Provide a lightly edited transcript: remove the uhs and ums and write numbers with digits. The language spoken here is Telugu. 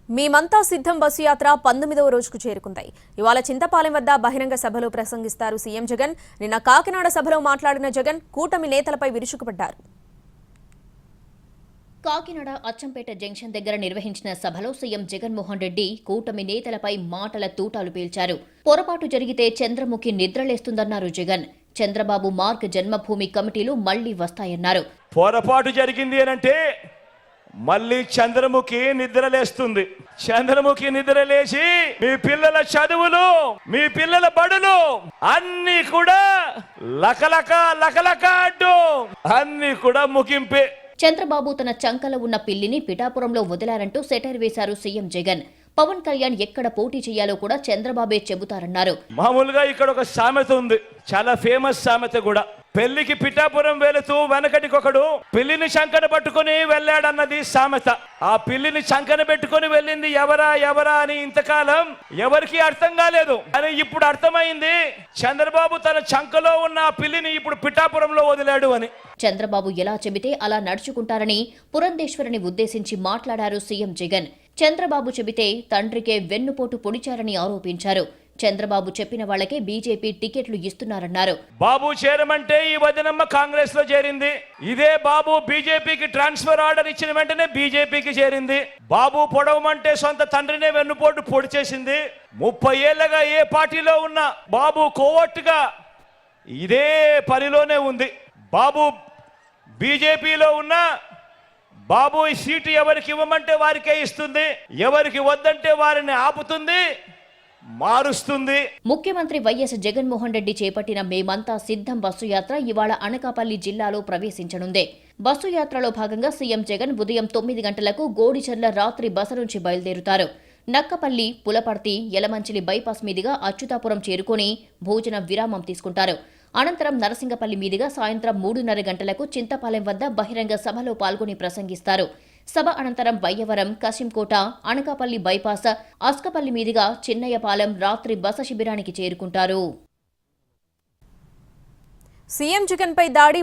మేమంతా సిద్ధం బస్సు యాత్ర 19వ రోజుకు చేరుకుంది. ఇవాళ చింతపాలెం వద్ద బహిరంగ సభలో ప్రసంగిస్తారు సీఎం జగన్. నిన్న కాకినాడ సభలో మాట్లాడిన జగన్ కూటమి నేతలపై విరుచుకుపడ్డారు. కాకినాడ అచ్చంపేట జంక్షన్ దగ్గర నిర్వహించిన సభలో సీఎం జగన్మోహన్ రెడ్డి కూటమి నేతలపై మాటల తూటాలు పేల్చారు. పొరపాటు జరిగితే చంద్రముఖి నిద్రలేస్తుందన్నారు జగన్. చంద్రబాబు మార్గ్ జన్మభూమి కమిటీలు మళ్లీ వస్తాయన్నారు. పొరపాటు జరిగింది అనంటే మళ్ళీ చంద్రముఖి నిద్రలేస్తుంది. చంద్రముఖి నిద్రలేసి మీ పిల్లల చదువులు, మీ పిల్లల బడులు అన్ని కూడా లకలక లకలక అడ్డు అన్ని కూడా ముగింపే. చంద్రబాబు తన చంకలో ఉన్న పిల్లిని పిఠాపురంలో వదిలారంటూ సెటైర్ వేశారు సీఎం జగన్. పవన్ కళ్యాణ్ ఎక్కడ పోటీ చేయాలో కూడా చంద్రబాబే చెబుతారన్నారు. మామూలుగా ఇక్కడ ఒక సామెత ఉంది, చాలా ఫేమస్ సామెత కూడా. పెళ్లికి పిఠాపురం వెళుతూ వెనకటికొకడు పిల్లిని చంకన పట్టుకుని వెళ్ళాడన్నది సామెత. ఆ పిల్లిని చంకన పెట్టుకుని వెళ్ళింది ఎవరా ఎవరా అని ఇంతకాలం ఎవరికి అర్థం కాలేదు. అని ఇప్పుడు అర్థమైంది, చంద్రబాబు తన చంకలో ఉన్న ఆ పిల్లిని ఇప్పుడు పిఠాపురంలో వదిలాడు అని. చంద్రబాబు ఎలా చెబితే అలా నడుచుకుంటారని పురంధేశ్వరిని ఉద్దేశించి మాట్లాడారు సీఎం జగన్. చంద్రబాబు చెబితే తండ్రికే వెన్నుపోటు పొడిచారని ఆరోపించారు. చంద్రబాబు చెప్పిన వాళ్లకే బీజేపీ టికెట్లు ఇస్తున్నారన్నారు. బాబు చేరమంటే ఈ వదినమ్మ కాంగ్రెస్ లో చేరింది. ఇదే బాబు బీజేపీకి ట్రాన్స్ఫర్ ఆర్డర్ ఇచ్చిన వెంటనే బీజేపీకి చేరింది. బాబు పొడవమంటే సొంత తండ్రినే వెన్నుపోటు పొడి చేసింది. 30 ఏళ్లుగా ఏ పార్టీలో ఉన్నా బాబు కోవట్టుగా ఇదే పనిలోనే ఉంది. బాబు బీజేపీలో ఉన్న బాబు ఈ సీటు ఎవరికి ఇవ్వమంటే వారికే ఇస్తుంది, ఎవరికి వద్దంటే వారిని ఆపుతుంది, మారుస్తుంది. ముఖ్యమంత్రి వైఎస్ జగన్మోహన్ రెడ్డి చేపట్టిన మేమంతా సిద్ధం బస్సు యాత్ర ఇవాళ అనకాపల్లి జిల్లాలో ప్రవేశించనుంది. బస్సు యాత్రలో భాగంగా సీఎం జగన్ ఉదయం 9 గంటలకు గోడిచెర్ల రాత్రి బస నుంచి బయలుదేరుతారు. నక్కపల్లి, పులపర్తి, యలమంచిలి బైపాస్ మీదుగా అచ్యుతాపురం చేరుకుని భోజన విరామం తీసుకుంటారు. అనంతరం నరసింగపల్లి మీదుగా సాయంత్రం 3:30 గంటలకు చింతపాలెం వద్ద బహిరంగ సభలో పాల్గొని ప్రసంగిస్తారు. సభ అనంతరం వయ్యవరం, కశింకోట, అనకాపల్లి బైపాస్, అస్కపల్లి మీదుగా చిన్నయ్యపాలెం రాత్రి బస శిబిరానికి చేరుకుంటారు. సీఎం జగన్ పై దాడి